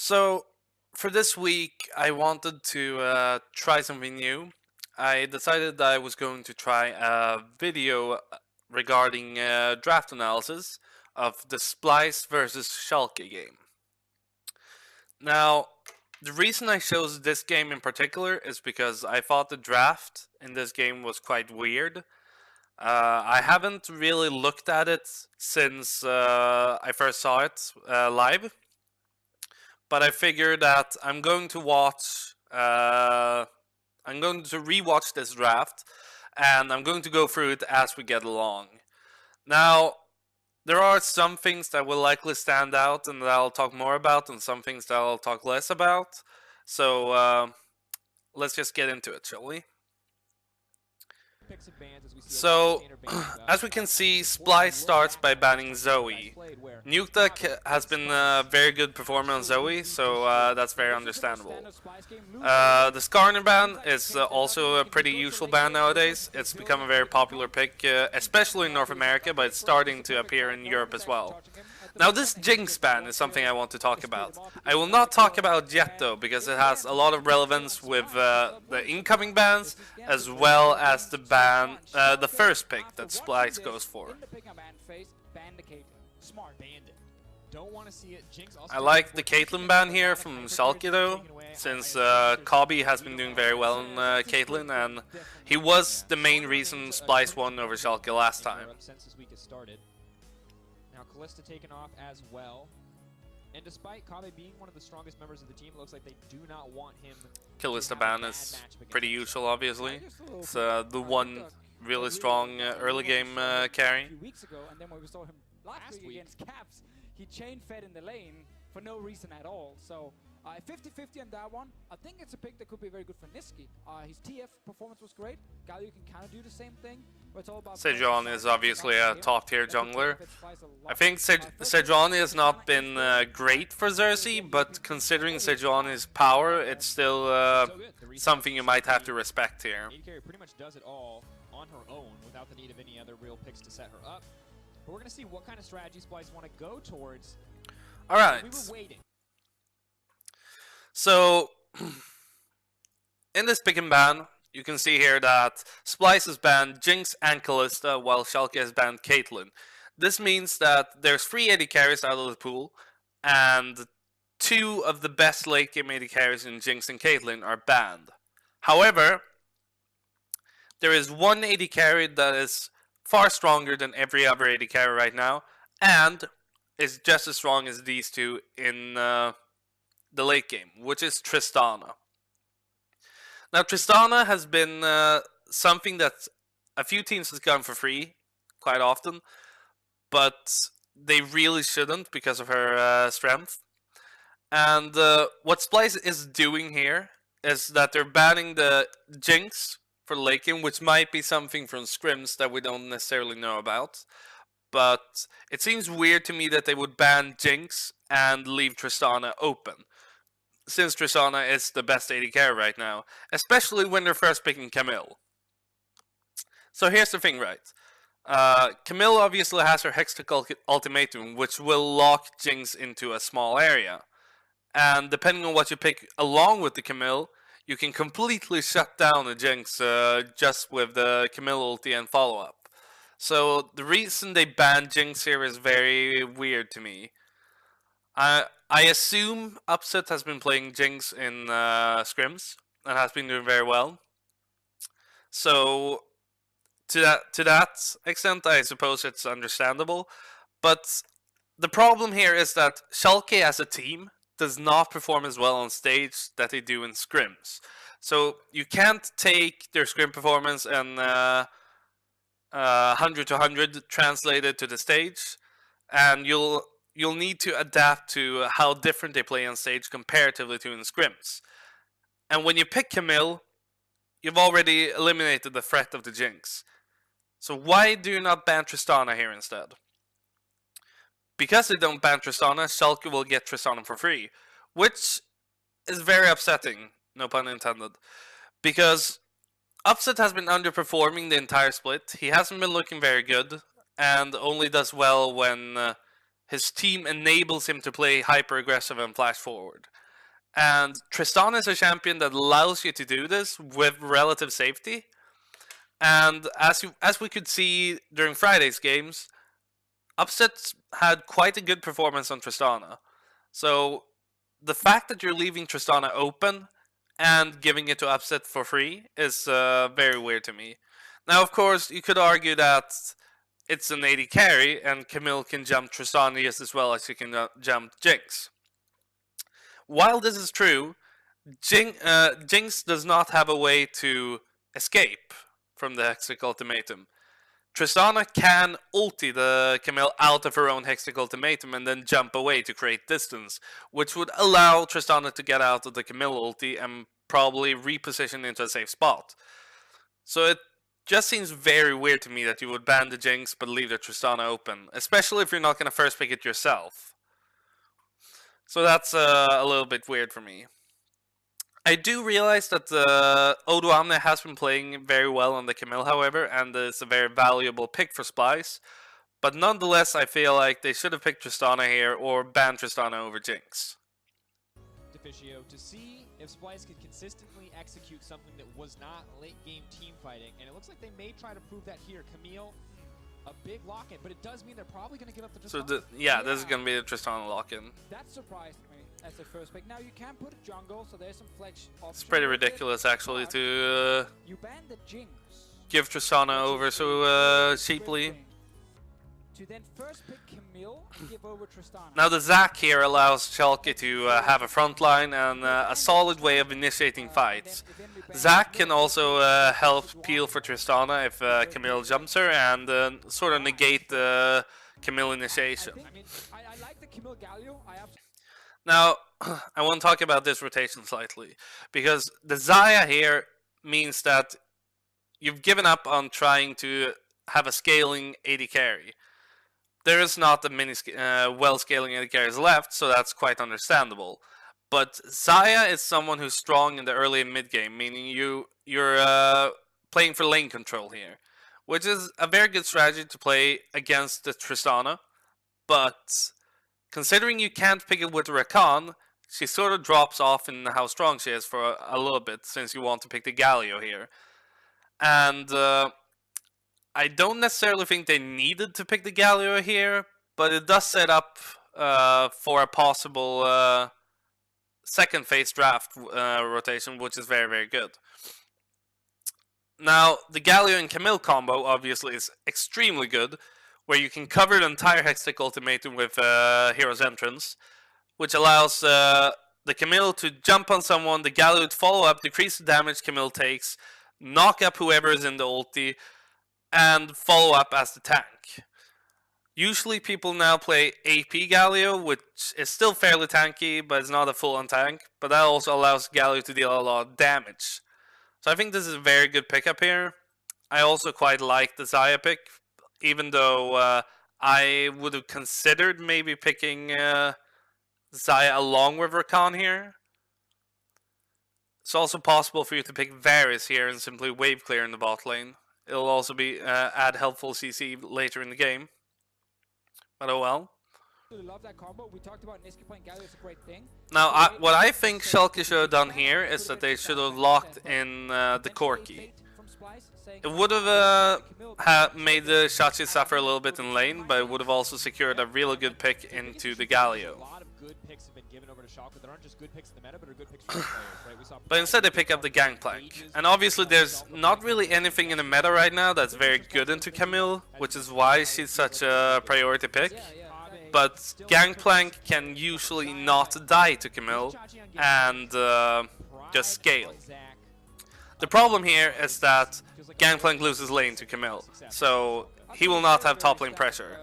So, for this week, I wanted to try something new. I decided that I was going to try a video regarding draft analysis of the Splyce versus Schalke game. Now, the reason I chose this game in particular is because I thought the draft in this game was quite weird. I haven't really looked at it since I first saw it live, but I figured that I'm going to watch. I'm going to rewatch this draft, and I'm going to go through it as we get along. Now, there are some things that will likely stand out and that I'll talk more about, and some things that I'll talk less about. So let's just get into it, shall we? So, as we can see, Splyce starts by banning Zoe. Nukta has been a very good performer on Zoe, so that's very understandable. The Skarner ban is also a pretty useful ban nowadays. It's become a very popular pick, especially in North America, but it's starting to appear in Europe as well. Now, this Jinx ban is something I want to talk about. I will not talk about yet, though, because it has a lot of relevance with the incoming bans, as well as the ban, the first pick that Splyce goes for. I like the Caitlyn ban here from Schalke, though, since Kobe has been doing very well in Caitlyn, and he was the main reason Splyce won over Schalke last time. Now Kalista taken off as well, and despite Kabe being one of the strongest members of the team, it looks like they do not want him. Kalista ban is pretty useful, obviously. It's the one really strong early game carry. A few weeks ago, and then when we saw him last week against Caps, he chain fed in the lane for no reason at all. So 50-50 on that one. I think it's a pick that could be very good for Niski. His TF performance was great. Galio can kind of do the same thing. But it's all about Sejuani is obviously a top tier jungler. I think Sejuani has not been great for Xerxes, but considering Sejuani's power, it's still something you might have to respect here. AD pretty much does it all on her own without the need of any other real picks to set her up. But we're going to see what kind of strategy Splyce want to go towards. Alright. We were waiting. So, in this pick and ban, you can see here that Splyce has banned Jinx and Kalista, while Schalke has banned Caitlyn. This means that there's 3 AD carries out of the pool, and 2 of the best late game AD carries in Jinx and Caitlyn are banned. However, there is 1 AD carry that is far stronger than every other AD carry right now, and is just as strong as these 2 in the late game, which is Tristana. Now, Tristana has been something that a few teams has gone for free quite often, but they really shouldn't because of her strength. And what Splyce is doing here is that they're banning the Jinx for late game, which might be something from scrims that we don't necessarily know about. But it seems weird to me that they would ban Jinx and leave Tristana open, since Tristana is the best AD carry right now, especially when they're first picking Camille. So here's the thing, right? Camille obviously has her Hextech ultimatum, which will lock Jinx into a small area. And depending on what you pick along with the Camille, you can completely shut down a Jinx just with the Camille ulti and follow-up. So the reason they banned Jinx here is very weird to me. I assume Upset has been playing Jinx in scrims and has been doing very well. So to that extent, I suppose it's understandable. But the problem here is that Schalke as a team does not perform as well on stage that they do in scrims. So you can't take their scrim performance and 100 to 100 translate it to the stage, and you'll need to adapt to how different they play on stage comparatively to in scrims. And when you pick Camille, you've already eliminated the threat of the Jinx. So why do you not ban Tristana here instead? Because they don't ban Tristana, Schalke will get Tristana for free, which is very upsetting, no pun intended. Because Upset has been underperforming the entire split. He hasn't been looking very good, and only does well when his team enables him to play hyper aggressive and flash forward. And Tristana is a champion that allows you to do this with relative safety. And as we could see during Friday's games, Upset had quite a good performance on Tristana. So the fact that you're leaving Tristana open and giving it to Upset for free is very weird to me. Now, of course, you could argue that it's an AD carry and Camille can jump Tristana just as well as he can jump Jinx. While this is true, Jinx does not have a way to escape from the Hextech Ultimatum. Tristana can ulti the Camille out of her own Hextech Ultimatum and then jump away to create distance, which would allow Tristana to get out of the Camille ulti and probably reposition into a safe spot. So it just seems very weird to me that you would ban the Jinx but leave the Tristana open, especially if you're not going to first pick it yourself. So that's a little bit weird for me. I do realize that Odoamne has been playing very well on the Camille, however, and it's a very valuable pick for Splyce. But nonetheless, I feel like they should have picked Tristana here or banned Tristana over Jinx. Deficio to see if Splyce could consistently execute something that was not late game team fighting, and it looks like they may try to prove that here. Camille, a big lock-in, but it does mean they're probably going to give up the Tristana. So this is going to be the Tristana lock-in. That surprised me as the first pick. Now you can put a jungle, so there's some flex options. It's pretty ridiculous actually to you ban the Jinx. Give Tristana over so cheaply. To then first pick Camille, give over Tristana. Now the Zac here allows Schalke to have a front line and a solid way of initiating fights. Zac can also help peel for Tristana if Camille jumps her and sort of negate the Camille initiation. I like the Camille Galio. Now, I want to talk about this rotation slightly, because the Xayah here means that you've given up on trying to have a scaling AD carry. There is not a many well-scaling AD carries left, so that's quite understandable. But Xayah is someone who's strong in the early and mid game, meaning you're playing for lane control here, which is a very good strategy to play against the Tristana, but considering you can't pick it with Rakan, she sort of drops off in how strong she is for a little bit, since you want to pick the Galio here. And I don't necessarily think they needed to pick the Galio here, but it does set up for a possible second phase draft rotation, which is very, very good. Now, the Galio and Camille combo obviously is extremely good, where you can cover the entire Hextech Ultimatum with Hero's Entrance, which allows the Camille to jump on someone, the Galio to follow up, decrease the damage Camille takes, knock up whoever is in the ulti, and follow up as the tank. Usually people now play AP Galio, which is still fairly tanky, but it's not a full-on tank, but that also allows Galio to deal a lot of damage. So I think this is a very good pickup here. I also quite like the Xayah pick, even though I would have considered maybe picking Xayah along with Rakan here. It's also possible for you to pick Varus here and simply wave clear in the bot lane. It'll also be add helpful CC later in the game. But oh well. Love that combo. We talked about Niski playing Galio is a great thing. Now, what I think Schalke should have done here is that they should have locked in the Corki. It would have made the Shachi suffer a little bit in lane, but it would have also secured a really good pick into the Galio. But instead they pick up the Gangplank. And obviously there's not really anything in the meta right now that's very good into Camille, which is why she's such a priority pick. But Gangplank can usually not die to Camille and just scale. The problem here is that Gangplank loses lane to Camille, so he will not have top lane pressure.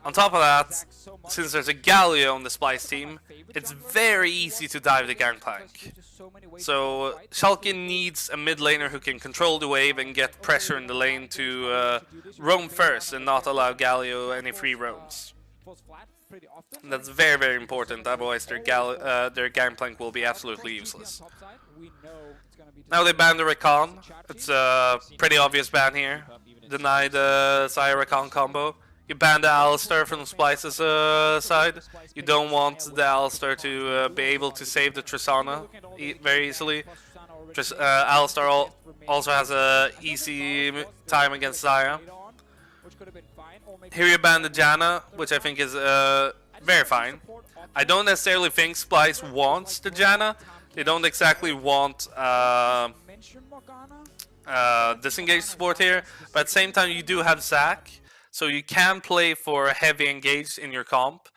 On top of that, since there's a Galio on the Splyce team, it's very easy to dive the Gangplank. So Schalke needs a mid laner who can control the wave and get pressure in the lane to roam first and not allow Galio any free roams. And that's very, very important, otherwise their Gangplank will be absolutely useless. Now they banned the Rakan. It's a pretty obvious ban here. Deny the Xayah Rakan combo. You ban the Alistar from Splyce's side. You don't want the Alistar to be able to save the Tristana very easily. Alistar also has a easy time against Xayah. Here you ban the Janna, which I think is very fine. I don't necessarily think Splyce wants the Janna. They don't exactly want disengage support here, but at the same time you do have Zac, so you can play for heavy engaged in your comp,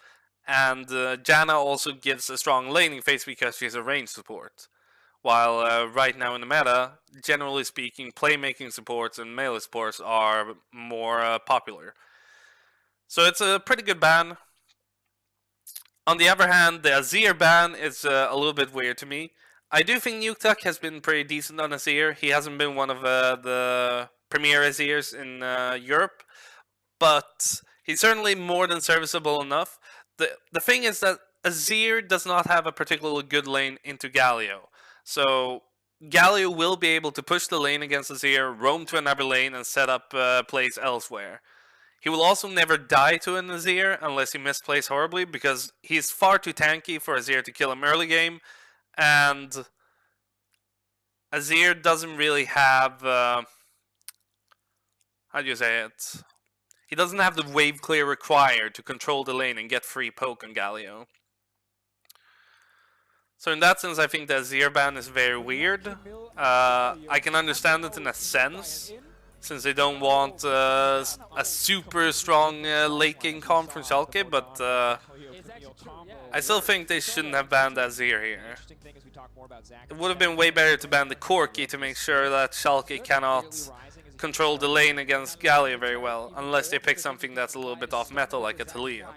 and Janna also gives a strong laning phase because she's a range support. While right now in the meta, generally speaking, playmaking supports and melee supports are more popular. So it's a pretty good ban. On the other hand, the Azir ban is a little bit weird to me. I do think Nuktak has been pretty decent on Azir. He hasn't been one of the premier Azirs in Europe, but he's certainly more than serviceable enough. The thing is that Azir does not have a particularly good lane into Galio. So Galio will be able to push the lane against Azir, roam to another lane, and set up plays elsewhere. He will also never die to an Azir unless he misplays horribly, because he's far too tanky for Azir to kill him early game, and Azir doesn't really have how do you say it? He doesn't have the wave clear required to control the lane and get free poke on Galio. So in that sense, I think the Azir ban is very weird. I can understand it in a sense, since they don't want a super strong late game comp from Schalke, but I still think they shouldn't have banned Azir here. It would have been way better to ban the Corki to make sure that Schalke cannot control the lane against Galio very well, unless they pick something that's a little bit off meta like a Talia.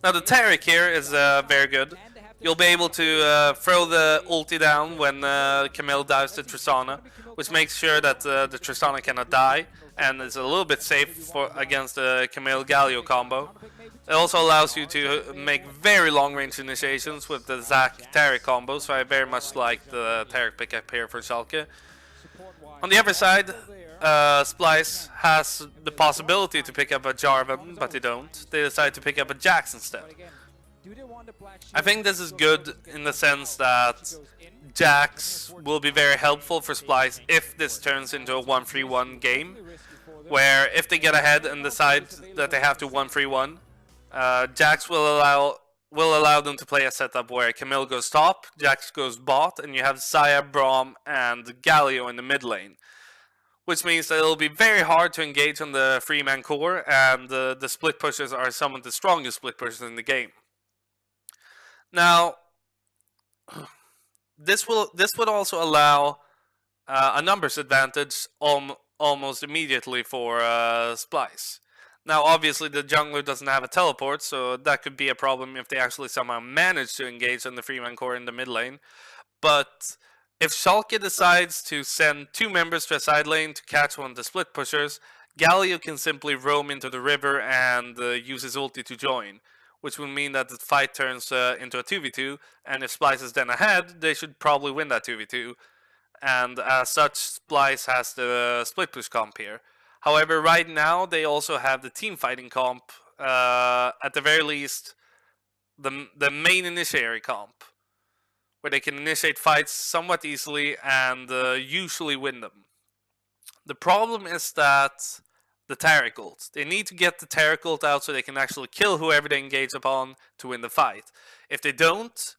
Now the Taric here is very good. You'll be able to throw the ulti down when Camille dives to Tristana, which makes sure that the Tristana cannot die, and is a little bit safe against the Camille-Galio combo. It also allows you to make very long-range initiations with the Zac-Taric combo, so I very much like the Taric pickup here for Schalke. On the other side, Splyce has the possibility to pick up a Jarvan, but they don't. They decide to pick up a Jax instead. I think this is good in the sense that Jax will be very helpful for Splyce if this turns into a 1-3-1 game, where if they get ahead and decide that they have to 1-3-1, Jax will allow them to play a setup where Camille goes top, Jax goes bot, and you have Xayah, Braum, and Galio in the mid lane. Which means that it'll be very hard to engage on the 3-man core, and the split pushers are some of the strongest split pushers in the game. Now, this would also allow a numbers advantage almost immediately for Splyce. Now, obviously, the jungler doesn't have a teleport, so that could be a problem if they actually somehow manage to engage on the 3-man core in the mid lane. But if Schalke decides to send 2 members to a side lane to catch one of the split pushers, Galio can simply roam into the river and use his ulti to join, which will mean that the fight turns into a 2v2, and if Splyce is then ahead, they should probably win that 2v2. And as such, Splyce has the split push comp here. However, right now, they also have the team fighting comp, at the very least, the main initiatory comp, where they can initiate fights somewhat easily and usually win them. The problem is that the Taric ult. They need to get the Taric ult out so they can actually kill whoever they engage upon to win the fight. If they don't,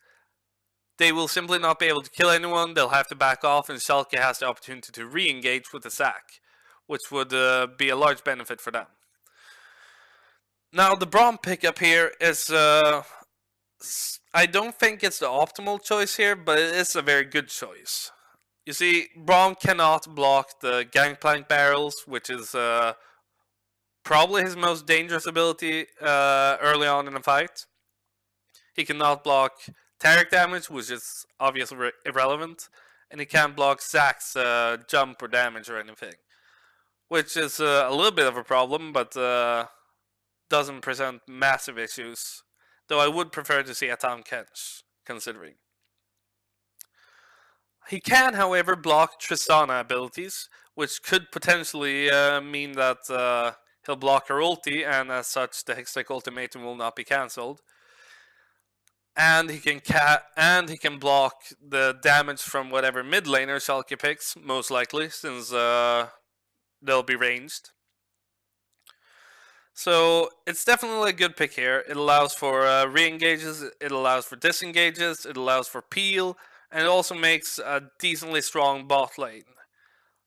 they will simply not be able to kill anyone, they'll have to back off, and Schalke has the opportunity to re-engage with the Zac, which would be a large benefit for them. Now, the Braum pickup here is... I don't think it's the optimal choice here, but it is a very good choice. You see, Braum cannot block the Gangplank barrels, which is probably his most dangerous ability early on in a fight. He cannot block Taric damage, which is obviously irrelevant, and he can't block Zac's jump or damage or anything, which is a little bit of a problem, but doesn't present massive issues. Though I would prefer to see a Tahm Kench, considering. He can, however, block Tristana abilities, which could potentially mean that He'll block her ulti, and as such, the Hextech ultimatum will not be cancelled. And he can block the damage from whatever mid laner Schalke picks, most likely, since they'll be ranged. So it's definitely a good pick here. It allows for re-engages, it allows for disengages, it allows for peel, and it also makes a decently strong bot lane.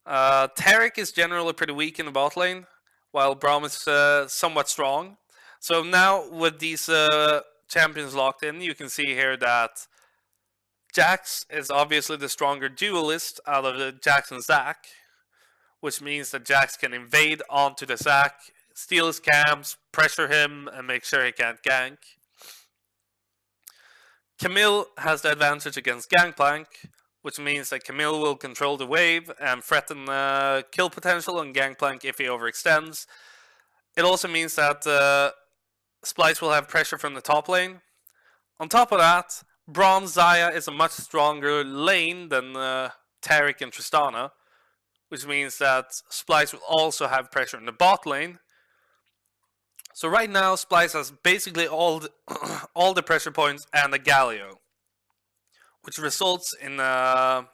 Taric is generally pretty weak in the bot lane, while Braum is somewhat strong. So now with these champions locked in, you can see here that Jax is obviously the stronger duelist out of the Jax and Zac, which means that Jax can invade onto the Zac, steal his camps, pressure him, and make sure he can't gank. Camille has the advantage against Gangplank, which means that Camille will control the wave and threaten kill potential on Gangplank if he overextends. It also means that Splyce will have pressure from the top lane. On top of that, Braum Xayah is a much stronger lane than Taric and Tristana, which means that Splyce will also have pressure in the bot lane. So right now, Splyce has basically all the pressure points and a Galio, which results in a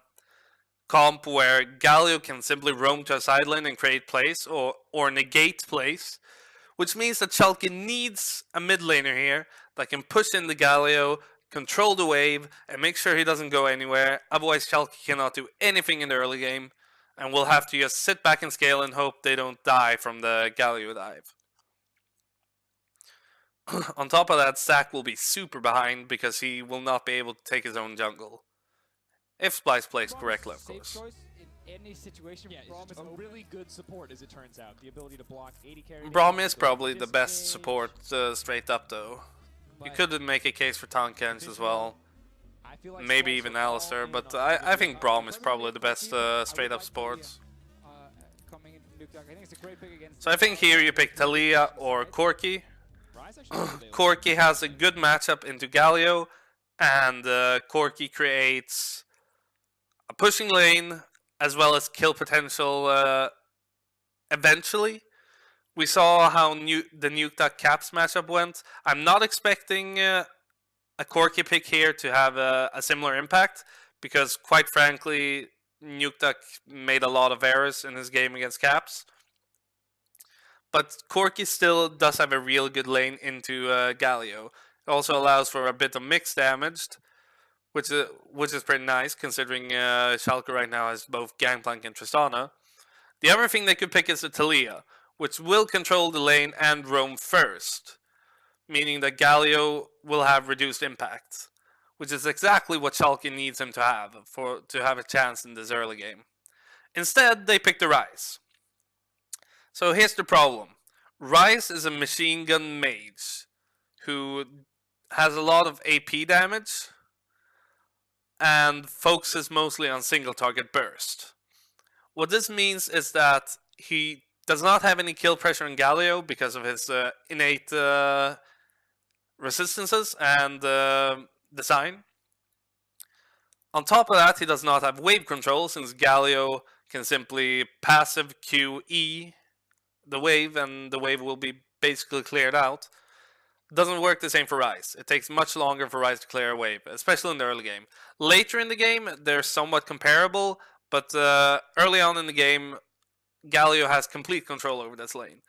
comp where Galio can simply roam to a side lane and create plays or negate plays, which means that Schalke needs a mid laner here that can push in the Galio, control the wave, and make sure he doesn't go anywhere. Otherwise, Schalke cannot do anything in the early game, and will have to just sit back and scale and hope they don't die from the Galio dive. On top of that, Zac will be super behind because he will not be able to take his own jungle. If Splyce plays correctly, of course. In any situation, Yeah, Braum is a really good support, as it turns out. The ability to block 80 carry. Braum is probably the best support straight up, though. You could make a case for Tankens as well. Like Maybe even Alistar, but I think Braum is probably the best straight up support. So I think here you pick Talia or Corki. Corki has a good matchup into Galio, and Corki creates a pushing lane as well as kill potential eventually. We saw how the Nuke Caps matchup went. I'm not expecting a Corki pick here to have a similar impact, because quite frankly, Nuke made a lot of errors in his game against Caps. But Corki still does have a real good lane into Galio. It also allows for a bit of mixed damage, which is pretty nice, considering Schalke right now has both Gangplank and Tristana. The other thing they could pick is the Talia, which will control the lane and roam first, meaning that Galio will have reduced impact, which is exactly what Schalke needs him to have a chance in this early game. Instead, they picked the Ryze. So here's the problem. Ryze is a machine gun mage who has a lot of AP damage and focuses mostly on single target burst. What this means is that he does not have any kill pressure on Galio because of his innate resistances and design. On top of that, he does not have wave control, since Galio can simply passive QE the wave, and the wave will be basically cleared out. Doesn't work the same for Ryze. It takes much longer for Ryze to clear a wave, especially in the early game. Later in the game, they're somewhat comparable, but early on in the game, Galio has complete control over this lane.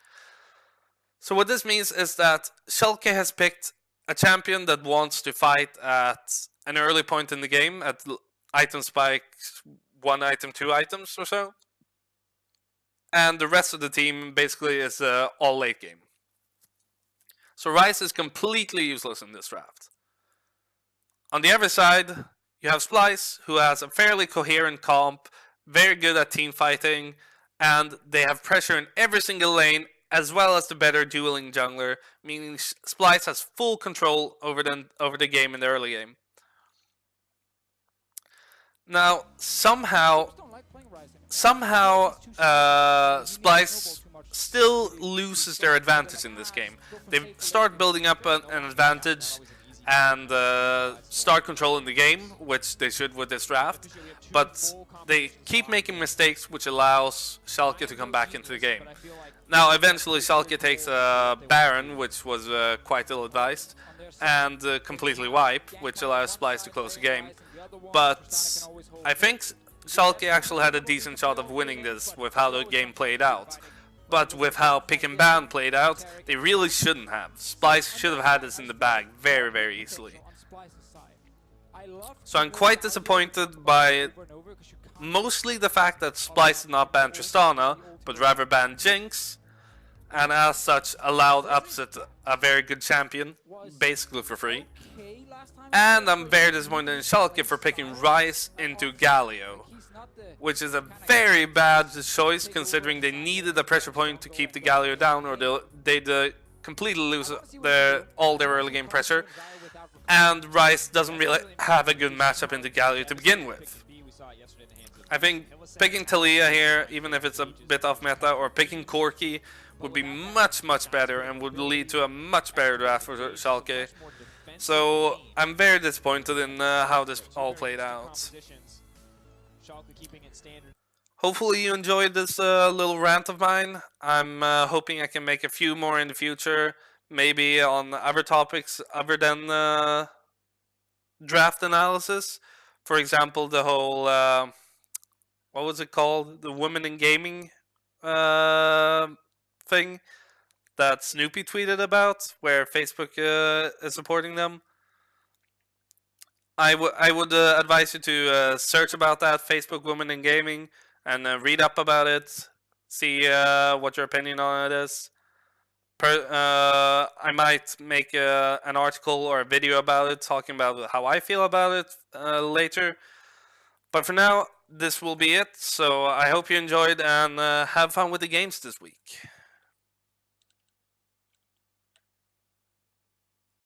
So what this means is that Schalke has picked a champion that wants to fight at an early point in the game, at item spike 1 item, 2 items or so. And the rest of the team basically is all late game. So Ryze is completely useless in this draft. On the other side, you have Splyce, who has a fairly coherent comp, very good at team fighting, and they have pressure in every single lane, as well as the better dueling jungler, meaning Splyce has full control over the game in the early game. Now, somehow Splyce still loses their advantage in this game. They start building up an advantage and start controlling the game, which they should with this draft. But they keep making mistakes, which allows Schalke to come back into the game. Now, eventually, Schalke takes a Baron, which was quite ill-advised, and completely wipe, which allows Splyce to close the game. But I think Schalke actually had a decent shot of winning this with how the game played out. But with how pick and ban played out, they really shouldn't have. Splyce should have had this in the bag very, very easily. So I'm quite disappointed by mostly the fact that Splyce did not ban Tristana, but rather banned Jinx, and as such allowed Upset, a very good champion, basically for free. And I'm very disappointed in Schalke for picking Rice into Galio, which is a very bad choice considering they needed a pressure point to keep the Galio down, or they'd completely lose all their early game pressure. And Rice doesn't really have a good matchup into Galio to begin with. I think picking Talia here, even if it's a bit off meta, or picking Corki would be much, much better and would lead to a much better draft for Schalke. So I'm very disappointed in how this all played out. Hopefully you enjoyed this little rant of mine. I'm hoping I can make a few more in the future, maybe on other topics other than draft analysis. For example, the whole, what was it called? The women in gaming thing that Snoopy tweeted about, where Facebook is supporting them. I would advise you to search about that, Facebook Women in Gaming, and read up about it, see what your opinion on it is. I might make an article or a video about it, talking about how I feel about it later. But for now, this will be it. So I hope you enjoyed and have fun with the games this week.